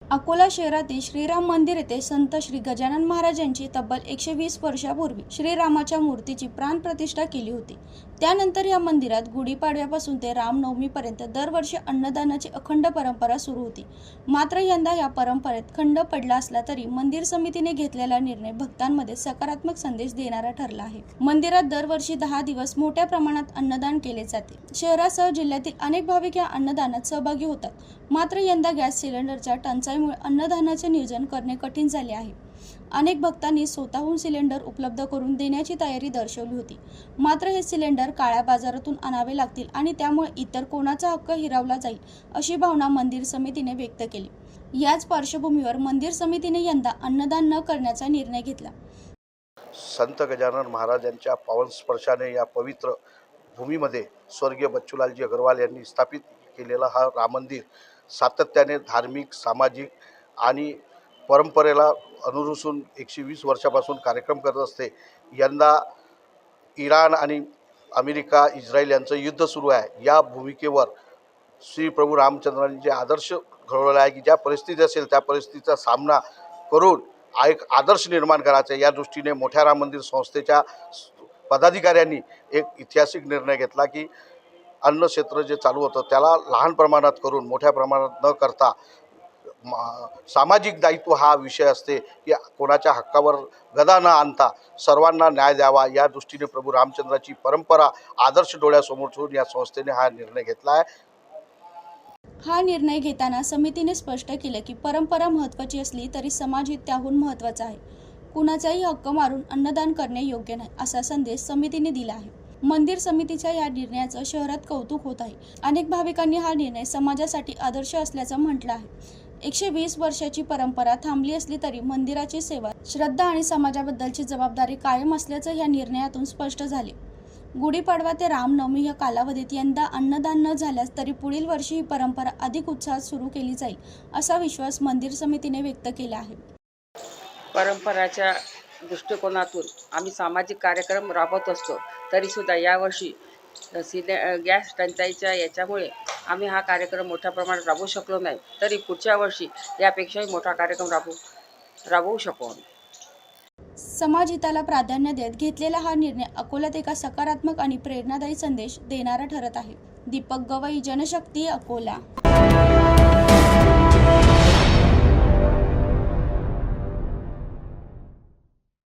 अकोला शहरातील श्रीराम मंदिर येथे संत श्री गजानन महाराज यांची तब्बल 120 वर्षापूर्वी श्रीरामाच्या मूर्तीची प्राणप्रतिष्ठा केली होती। त्यानंतर या मंदिरात गुढीपाडव्यापासून ते रामनवमीपर्यंत दरवर्षी अन्नदानाची अखंड परंपरा सुरू होती। मात्र यंदा या परंपरेत खंड पडला असला तरी मंदिर समितीने घेतलेला निर्णय भक्तांमध्ये सकारात्मक संदेश देणारा ठरला आहे। मंदिरात दरवर्षी 10 दिवस मोठ्या प्रमाणात अन्नदान केले जाते। शहरासह जिल्ह्यातील अनेक भाविक या अन्नदानात सहभागी होतात। मात्र यंदा गॅस सिलेंडरच्या टंचाईमुळे अन्नदानाचे नियोजन करणे कठीण झाले आहे। अनेक भक्तांनी स्वतःहून सिलेंडर उपलब्ध करून देण्याची तयारी दर्शवली होती। मात्र हे सिलेंडर काळ्या बाजारातून आणावे लागतील आणि त्यामुळे इतर कोणाचा हक्क हिरावला जाईल अशी भावना मंदिर समितीने व्यक्त केली। याच पार्श्वभूमीवर मंदिर समितीने यंदा अन्नदान न करण्याचा निर्णय घेतला। संत गजानन महाराजांच्या पावन स्पर्शाने या पवित्र भूमीमध्ये स्वर्गीय बच्चूलालजी अग्रवाल यांनी स्थापित केलेला हा राम मंदिर सातत्याने धार्मिक, सामाजिक आणि परंपरेला अनुसरून 120 वर्षापासून कार्यक्रम करत असते। यंदा इराण आणि अमेरिका, इस्रायल यांचं युद्ध सुरू आहे। या भूमिकेवर श्री प्रभू रामचंद्रांनी जे आदर्श घडवला आहे की ज्या परिस्थिती असेल त्या परिस्थितीचा सामना करून एक आदर्श निर्माण करायचा, या दृष्टीने मोठ्या राम मंदिर संस्थेच्या पदाधिकाऱ्यांनी एक ऐतिहासिक निर्णय घेतला की अन्न क्षेत्र जे चालू होतं त्याला लहान प्रमाणात करून मोठ्या प्रमाणात न करता सामाजिक दायित्व हा विषय असते की कोणाच्या हक्कावर गदा न आणता सर्वांना न्याय द्यावा, या दृष्टीने प्रभू रामचंद्राची परंपरा आदर्श डोळ्यासमोर ठेवून या संस्थेने हा निर्णय घेतला आहे। हा निर्णय घेताना समितीने स्पष्ट केले की परंपरा महत्त्वाची असली तरी समाजहित त्याहून महत्त्वाचा आहे। कुणाचाही हक्क मारून अन्नदान करणे योग्य नाही असा संदेश समितीने दिला आहे। मंदिर समितीच्या या निर्णयाचं शहरात कौतुक होत आहे। अनेक भाविकांनी हा निर्णय समाजासाठी आदर्श असल्याचं म्हटलं आहे। 120 वर्षाची परंपरा थांबली असली तरी मंदिराची सेवा, श्रद्धा आणि समाजाबद्दलची जबाबदारी कायम असल्याचं या निर्णयातून स्पष्ट झाले। गुढीपाडवा ते रामनवमी या कालावधीत यंदा अन्नदान न झाल्यास तरी पुढील वर्षी ही परंपरा अधिक उत्साहात सुरू केली जाईल असा विश्वास मंदिर समितीने व्यक्त केला आहे। परंपराच्या दृष्टिकोनातून आम्ही सामाजिक कार्यक्रम राबवत असतो, तरीसुद्धा यावर्षी गॅस टंचाईच्या याच्यामुळे आम्ही हा कार्यक्रम मोठ्या प्रमाणात राबवू शकलो नाही, तरी पुढच्या वर्षी यापेक्षाही मोठा कार्यक्रम राबवू शकू। समाजहिताला प्राधान्य देत घेतलेला हा निर्णय अकोल्यात एका सकारात्मक आणि प्रेरणादायी संदेश देणारा ठरत आहे। दीपक गवई, जनशक्ती, अकोला।